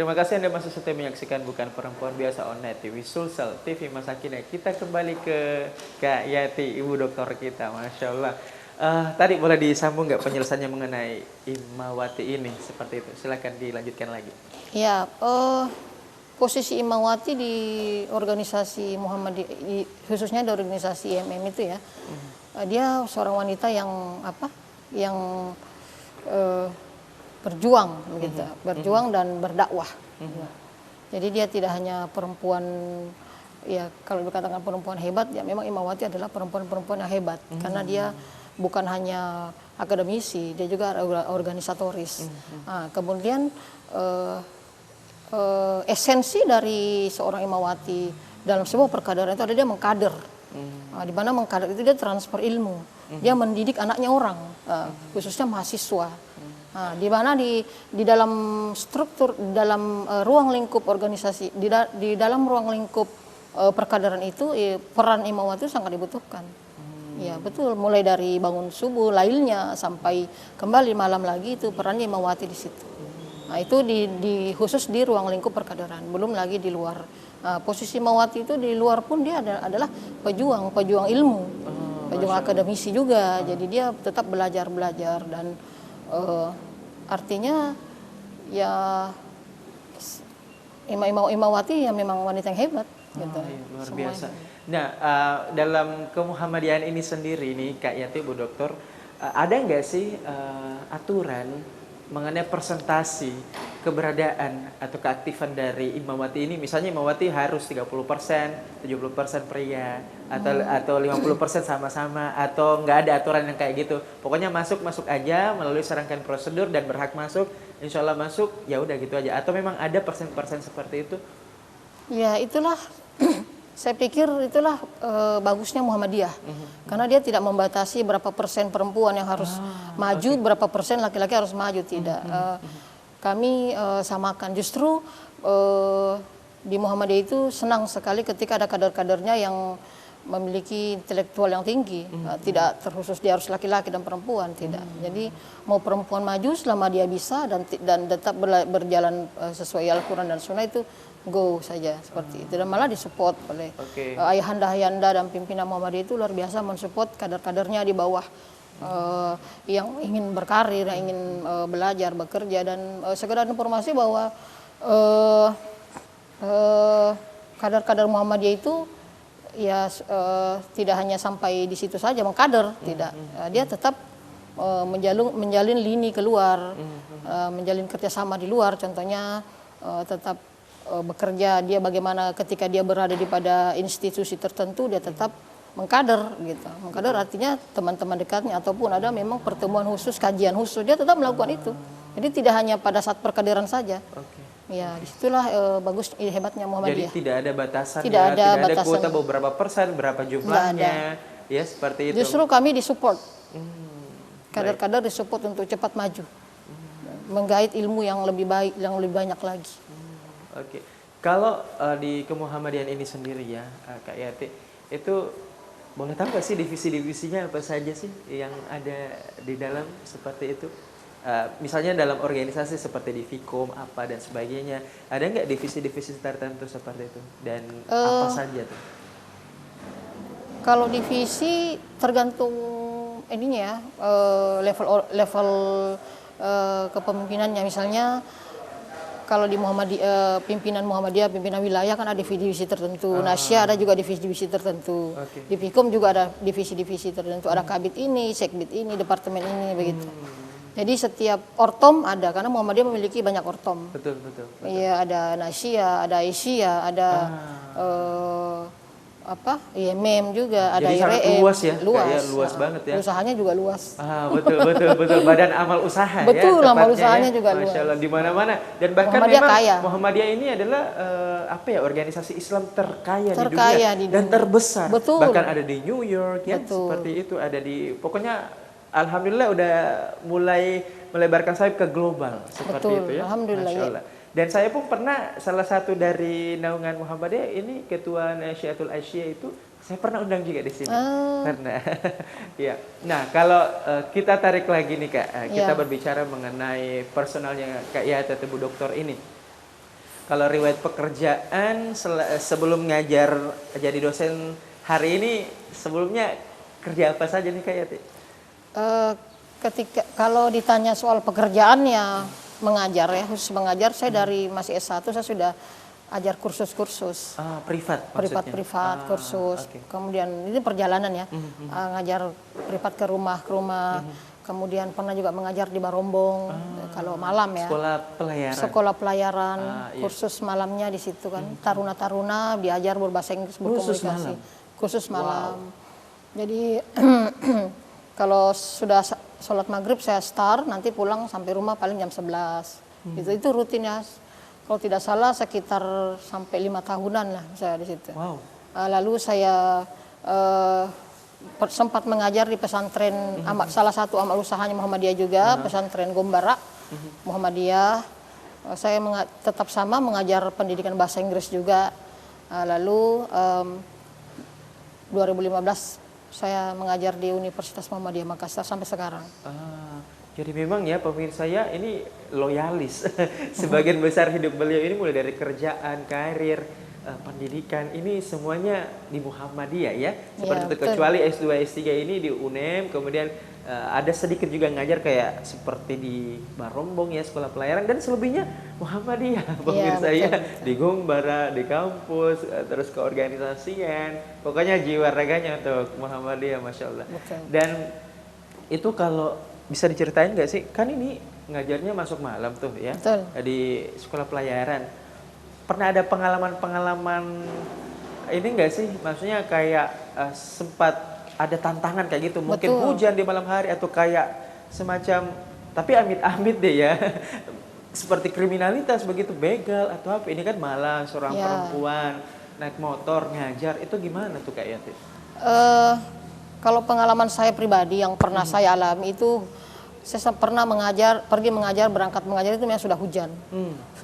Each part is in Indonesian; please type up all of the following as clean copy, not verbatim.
Terima kasih Anda masih setia menyaksikan Bukan Perempuan Biasa on Net TV Sulsel TV Masa Kini. Kita kembali ke Kak Yati, Ibu Dokter kita, Masya Allah. Tadi boleh disambung nggak penjelasannya mengenai Imawati ini seperti itu? Silakan dilanjutkan lagi. Ya, posisi Imawati di organisasi Muhammadiyah, khususnya di organisasi IMM itu ya, dia seorang wanita yang yang berjuang, begitu, berjuang dan berdakwah. Jadi dia tidak hanya perempuan, ya kalau dikatakan perempuan hebat, ya memang Imawati adalah perempuan-perempuan yang hebat, karena dia bukan hanya akademisi, dia juga organisatoris. Nah, kemudian esensi dari seorang Imawati dalam sebuah perkaderan itu ada dia mengkader. Di mana mengkader itu dia transfer ilmu, dia mendidik anaknya orang, khususnya mahasiswa. Di mana di dalam struktur, dalam ruang lingkup organisasi, di dalam ruang lingkup perkaderan itu, peran Imawati itu sangat dibutuhkan. Ya betul, mulai dari bangun subuh, lailnya sampai kembali malam lagi, itu perannya Imawati di situ. Nah itu khusus di ruang lingkup perkaderan, belum lagi di luar. Posisi Imawati itu di luar pun dia adalah pejuang ilmu, pejuang akademisi juga. Jadi dia tetap belajar dan artinya ya Imawati ya memang wanita yang hebat. Gitu. Iya, luar biasa. Nah, dalam kemuhammadiyahan ini sendiri nih Kak Yati, Bu Dokter, ada nggak sih aturan mengenai persentasi keberadaan atau keaktifan dari Imawati ini? Misalnya Imawati harus 30%, 70% pria, atau 50% sama-sama, atau nggak ada aturan yang kayak gitu. Pokoknya masuk aja melalui serangkaian prosedur dan berhak masuk, insya Allah masuk, ya udah gitu aja. Atau memang ada persen-persen seperti itu? Ya itulah saya pikir itulah bagusnya Muhammadiyah, karena dia tidak membatasi berapa persen perempuan yang harus maju, berapa persen laki-laki harus maju, tidak. Kami samakan. Justru di Muhammadiyah itu senang sekali ketika ada kader-kadernya yang memiliki intelektual yang tinggi, tidak terkhusus dia harus laki-laki dan perempuan, tidak. Jadi mau perempuan maju selama dia bisa dan tetap berjalan sesuai Al-Quran dan Sunnah, itu go saja seperti itu, dan malah disupport oleh ayahanda dan pimpinan Muhammadiyah itu luar biasa mensupport kader-kadernya di bawah, yang ingin berkarir, yang ingin belajar, bekerja. Dan sekedar informasi bahwa kader-kader Muhammadiyah itu ya tidak hanya sampai di situ saja mengkader, tidak. Dia tetap menjalin lini keluar, menjalin kerjasama di luar. Contohnya tetap bekerja, dia bagaimana ketika dia berada di pada institusi tertentu, dia tetap mengkader gitu. Mengkader artinya teman-teman dekatnya, ataupun ada memang pertemuan khusus, kajian khusus, dia tetap melakukan itu. Jadi tidak hanya pada saat perkaderan saja. Ya, disitulah bagus, hebatnya Muhammadiyah. Jadi tidak ada batasan, tidak ada kuota beberapa persen, berapa jumlahnya, ya seperti itu. Justru kami disupport, kader-kader disupport untuk cepat maju, menggait ilmu yang lebih baik, yang lebih banyak lagi. Oke, kalau di kemuhammadiyahan ini sendiri ya, Kak Yati, itu boleh tahu nggak sih divisi-divisinya apa saja sih yang ada di dalam seperti itu? Misalnya dalam organisasi seperti di Fikom apa dan sebagainya, ada nggak divisi-divisi tertentu seperti itu, dan apa saja tuh? Kalau divisi tergantung ininya ya, level kepemimpinannya. Misalnya kalau di pimpinan Muhammadiyah, pimpinan wilayah kan ada divisi-divisi tertentu. Nasya ada juga divisi-divisi tertentu. Di Fikom juga ada divisi-divisi tertentu. Ada kabit ini, sekbid ini, departemen ini, begitu. Jadi setiap ortom ada, karena Muhammadiyah memiliki banyak ortom. Betul. Iya, ada Nasya, ada Asia, ada IMM juga, ada IRM. Jadi sangat luas ya? Luas banget ya. Usahanya juga luas. Betul. Badan amal usaha. Betul, ya, amal usahanya juga luas. Masya Allah, di mana-mana. Dan bahkan Muhammadiyah memang kaya. Muhammadiyah ini adalah organisasi Islam terkaya di dunia dan terbesar. Betul. Bahkan ada di New York ya, seperti itu, ada di, pokoknya alhamdulillah udah mulai melebarkan sayap ke global seperti itu ya. Alhamdulillah. Masya Allah. Dan saya pun pernah salah satu dari naungan Muhammadiyah ini, ketua Nasyatul Asia itu, saya pernah undang juga di sini. Karena ya. Nah, kalau kita tarik lagi nih Kak, kita berbicara mengenai personalnya Kak Yati atau Bu Dokter ini. Kalau riwayat pekerjaan sebelum ngajar jadi dosen hari ini, sebelumnya kerja apa saja nih Kak Yati? Ketika kalau ditanya soal pekerjaan ya mengajar ya, khusus mengajar, saya dari masih S1 saya sudah ajar kursus-kursus. Privat maksudnya? Privat kursus. Okay. Kemudian ini perjalanan ya, ngajar privat ke rumah, kemudian pernah juga mengajar di Barombong kalau malam ya. Sekolah pelayaran, kursus malamnya di situ kan. Taruna-taruna diajar berbahasa Inggris, berkomunikasi. Khusus malam. Jadi kalau sudah sholat maghrib saya start, nanti pulang sampai rumah paling jam 11. Itu rutin ya. Kalau tidak salah sekitar sampai 5 tahunan lah saya di situ. Wow. Lalu saya sempat mengajar di pesantren, salah satu amal usahanya Muhammadiyah juga, pesantren Gombara Muhammadiyah. Saya tetap sama mengajar pendidikan bahasa Inggris juga. Lalu 2015 saya mengajar di Universitas Muhammadiyah Makassar sampai sekarang. Jadi memang ya pemirsa ya ini loyalis. Sebagian besar hidup beliau ini mulai dari kerjaan, karir, pendidikan, ini semuanya di Muhammadiyah ya. Seperti itu, kecuali S2, S3 ini di UNEM, kemudian ada sedikit juga ngajar kayak seperti di Barombong ya, sekolah pelayaran, dan selebihnya Muhammadiyah pemirsa ya. Di Gombara, di kampus, terus keorganisasian, pokoknya jiwa raganya untuk Muhammadiyah, Masya Allah. Dan itu kalau bisa diceritain nggak sih, kan ini ngajarnya masuk malam tuh ya, di sekolah pelayaran. Pernah ada pengalaman-pengalaman ini nggak sih, maksudnya kayak sempat ada tantangan kayak gitu, mungkin hujan di malam hari atau kayak semacam, tapi amit-amit deh ya, seperti kriminalitas begitu, begal atau apa, ini kan malam seorang perempuan naik motor ngajar, itu gimana tuh Kak Yati? Kalau pengalaman saya pribadi yang pernah saya alami itu, saya pernah berangkat mengajar itu memang sudah hujan,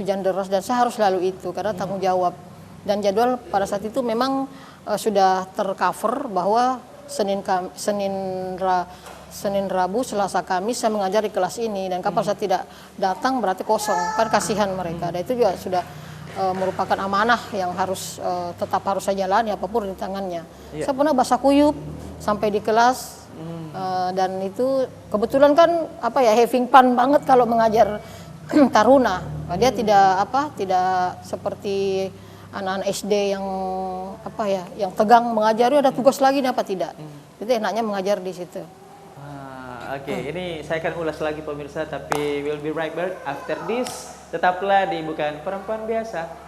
hujan deras, dan saya harus lalu itu karena tanggung jawab. Dan jadwal pada saat itu memang sudah tercover bahwa Senin, Rabu, Selasa, Kamis saya mengajar di kelas ini, dan kapan saya tidak datang berarti kosong, kan kasihan mereka. Dan itu juga sudah merupakan amanah yang tetap harus saya jalani apapun di tangannya. Saya pernah basah kuyup sampai di kelas. Dan itu kebetulan kan having fun banget kalau mengajar taruna. Dia tidak seperti anak-anak SD yang tegang mengajar, ada tugas lagi nih tidak. Itu enaknya mengajar di situ. Ini saya akan ulas lagi pemirsa, tapi we'll be right back after this. Tetaplah di Bukan Perempuan Biasa.